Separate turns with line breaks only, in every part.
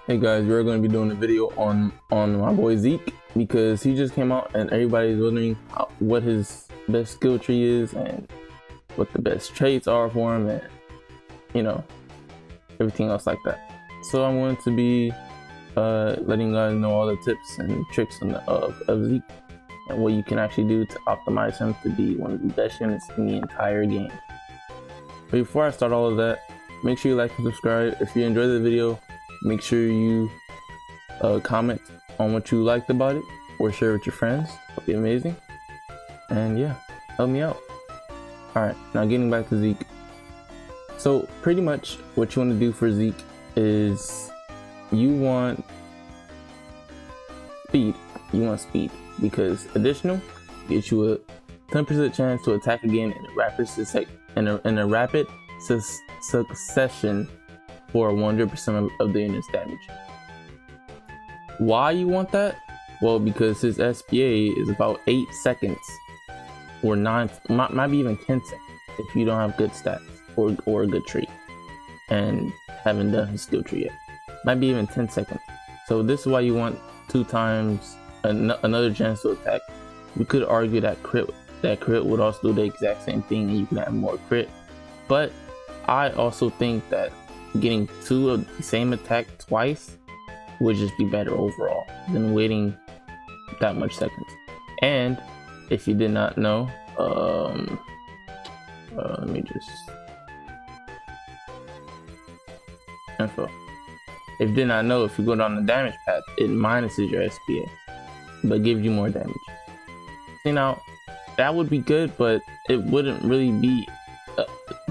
Hey guys, we're going to be doing a video on my boy Zeke because he just came out and everybody's wondering what his best skill tree is and what the best traits are for him, and you know, everything else like that. So I wanted to be letting you guys know all the tips and tricks of Zeke and what you can actually do to optimize him to be one of the best units in the entire game. But before I start all of that, make sure you like and subscribe. If you enjoyed the video, make sure you comment on what you liked about it or share with your friends. It'll be amazing. And yeah, help me out. Alright, now getting back to Zeke. So pretty much what you want to do for Zeke is you want speed. You want speed because additional gets you a 10% chance to attack again in a rapid succession for 100% of the unit's damage. Why you want that? Well, because his SPA is about 8 seconds or 9, might be even 10 seconds if you don't have good stats or a good tree and haven't done his skill tree yet. Might be even 10 seconds. So this is why you want 2 times another chance to attack. You could argue that crit would also do the exact same thing and you can have more crit, but I also think that getting 2 of the same attack twice would just be better overall than waiting that much seconds. And if you did not know, let me just info. If you did not know, if you go down the damage path, it minuses your SPA but gives you more damage. See, now that would be good, but it wouldn't really be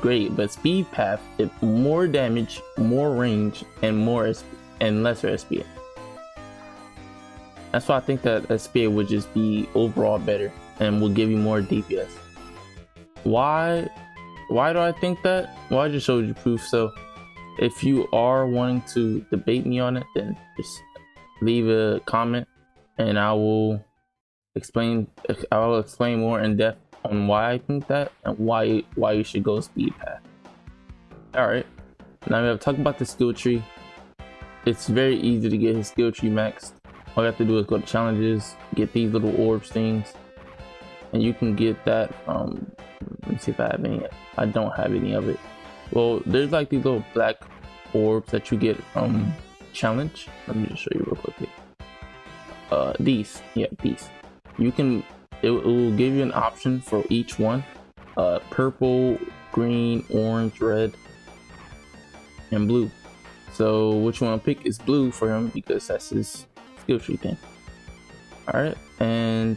great. But speed path, it more damage, more range, and lesser SPA. That's why I think that SPA would just be overall better and will give you more DPS. Why do I think that? Well, I just showed you proof. So if you are wanting to debate me on it, then just leave a comment and I will explain more in depth on why I think that and why you should go speed path. Alright, now we have to talk about the skill tree. It's very easy to get his skill tree maxed. All you have to do is go to challenges, get these little orbs things, and you can get that from, let me see if I have any. I don't have any of it. Well, there's like these little black orbs that you get from challenge. Let me just show you real quickly. These. You can, it will give you an option for each one. Purple, green, orange, red, and blue. So what you want to pick is blue for him because that's his skill tree thing. Alright, and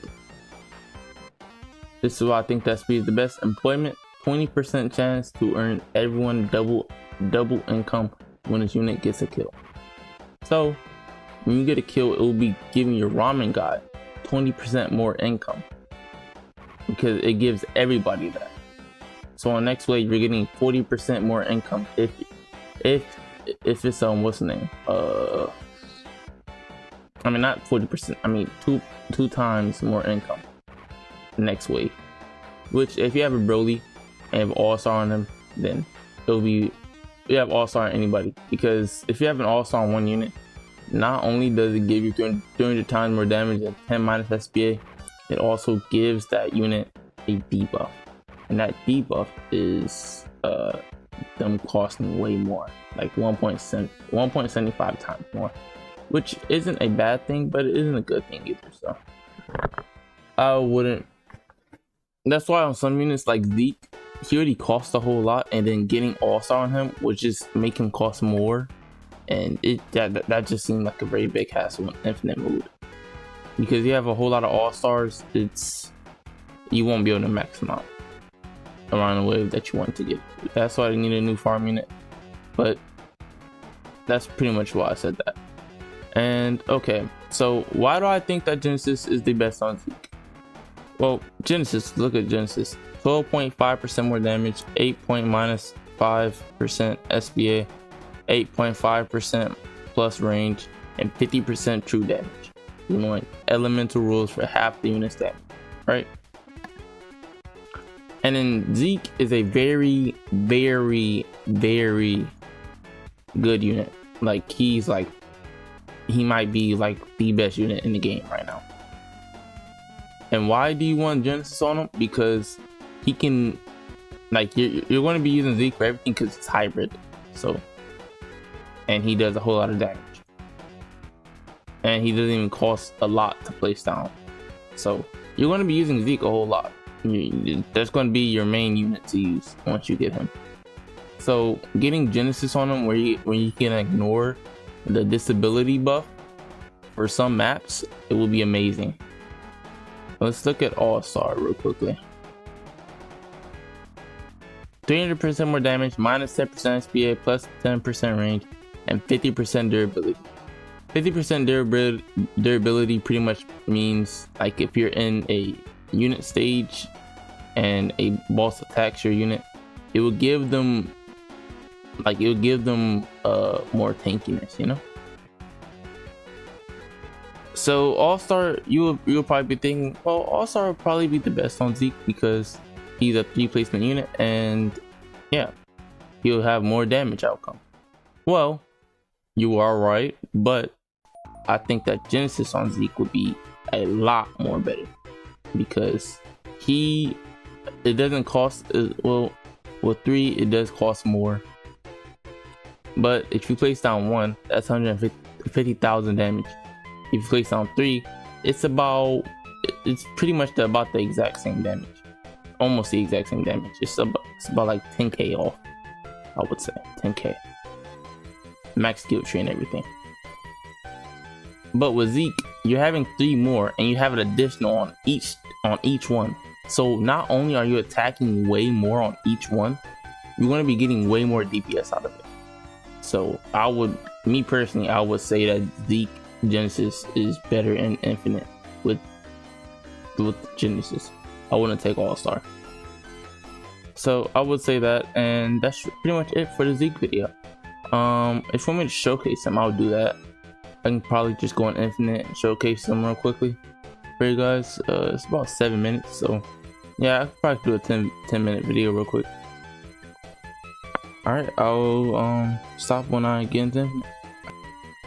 this is why I think that speed is the best. Employment, 20% chance to earn everyone double income when his unit gets a kill. So when you get a kill, it will be giving your ramen guy 20% more income because it gives everybody that. So on next wave, you're getting 40% more income if it's what's the name? I mean, not 40%. I mean, two times more income next wave. Which, if you have a Broly and have All-Star on him, then it'll be, you have All-Star on anybody. Because if you have an All-Star on one unit, not only does it give you 300 times more damage and 10 minus SPA, it also gives that unit a debuff. And that debuff is them costing way more, like 1.75 times more, which isn't a bad thing, but it isn't a good thing either. So I wouldn't. That's why on some units like Zeke, he already costs a whole lot, and then getting All-Star on him would just make him cost more, and that just seemed like a very big hassle in infinite mode. Because you have a whole lot of All-Stars, you won't be able to max them out around the wave that you want to get. That's why I need a new farm unit. But that's pretty much why I said that. And okay, so why do I think that Genesis is the best on Zeke? Well, Genesis, look at Genesis. 12.5% more damage, 8.5% SPA, 8.5% plus range, and 50% true damage. You know, like elemental rules for half the unit's damage, right? And then Zeke is a very, very, very good unit. Like, he's like he might be like the best unit in the game right now. And why do you want Genesis on him? Because he can, like, you're going to be using Zeke for everything because it's hybrid. So, and he does a whole lot of damage. And he doesn't even cost a lot to place down. So you're going to be using Zeke a whole lot. That's going to be your main unit to use once you get him. So getting Genesis on him where you can ignore the disability buff for some maps, it will be amazing. Let's look at All-Star real quickly. 300% more damage, minus 10% SPA, plus 10% range, and 50% durability. 50% durability pretty much means, like, if you're in a unit stage and a boss attacks your unit, it will give them more tankiness, you know. So All-Star, you'll probably be thinking, well, All-Star will probably be the best on Zeke because he's a 3 placement unit, and yeah, he'll have more damage outcome. Well, you are right, but I think that Genesis on Zeke would be a lot more better because it doesn't cost, well, with 3 it does cost more, but if you place down 1, that's 150,000 damage. If you place down 3, it's pretty much about the exact same damage, almost the exact same damage. It's about like 10k off, I would say 10k max skill tree and everything. But with Zeke, you're having 3 more, and you have an additional on each one. So not only are you attacking way more on each one, you're going to be getting way more DPS out of it. So me personally, I would say that Zeke Genesis is better in Infinite with Genesis. I wouldn't take All-Star. So I would say that, and that's pretty much it for the Zeke video. If you want me to showcase him, I'll do that. I can probably just go on Infinite and showcase them real quickly for you guys. It's about 7 minutes, so yeah, I could probably do a 10 minute video real quick. Alright, I'll stop when I get into Infinite.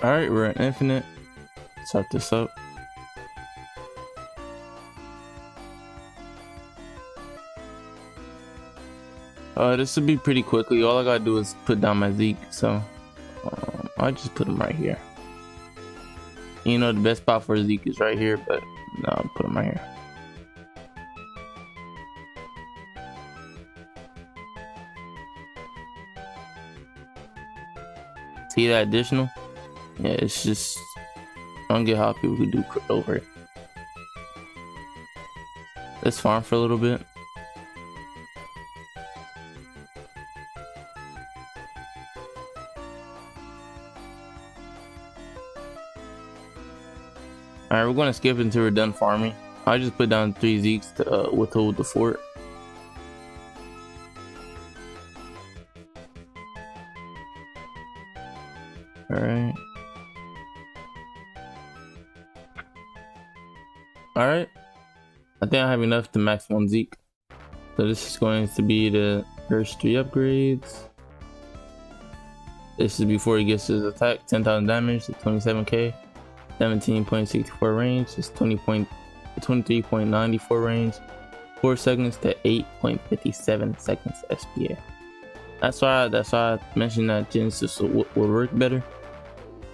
Alright, we're in Infinite. Start this up. This will be pretty quickly. All I gotta do is put down my Zeke, so I'll just put him right here. You know, the best spot for Zeke is right here, but no, I'll put him right here. See that additional? Yeah, it's just, I don't get how people could do over it. Let's farm for a little bit. Alright, we're going to skip until we're done farming. I just put down 3 Zekes to withhold the fort. Alright. Alright. I think I have enough to max 1 Zeke. So this is going to be the first 3 upgrades. This is before he gets his attack. 10,000 damage to 27k. 17.64 range is 23.94 range, 4 seconds to 8.57 seconds SPA. That's why I mentioned that Genesis will work better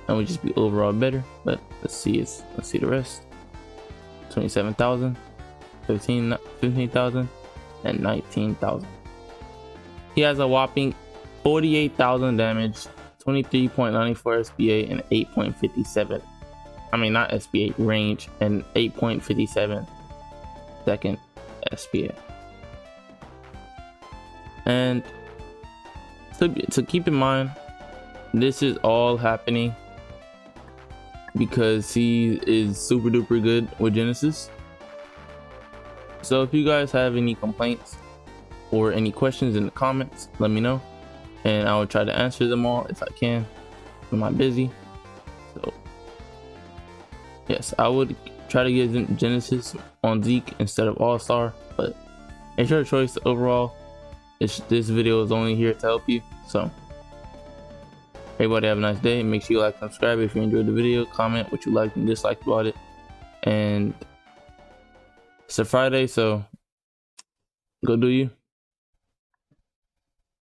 and would just be overall better. But let's see the rest. 27,000, 15,000, and 19,000. He has a whopping 48,000 damage, 23.94 SPA, and 8.57. I mean, not SPA, range, and 8.57 second SPA. And to keep in mind, this is all happening because he is super duper good with Genesis. So if you guys have any complaints or any questions in the comments, let me know, and I will try to answer them all if I can. I'm not busy, so yes, I would try to get Genesis on Zeke instead of All-Star, but it's your choice overall. This video is only here to help you. So Everybody have a nice day. Make sure you like, subscribe if you enjoyed the video. Comment what you liked and disliked about it. And it's a Friday, so go do you.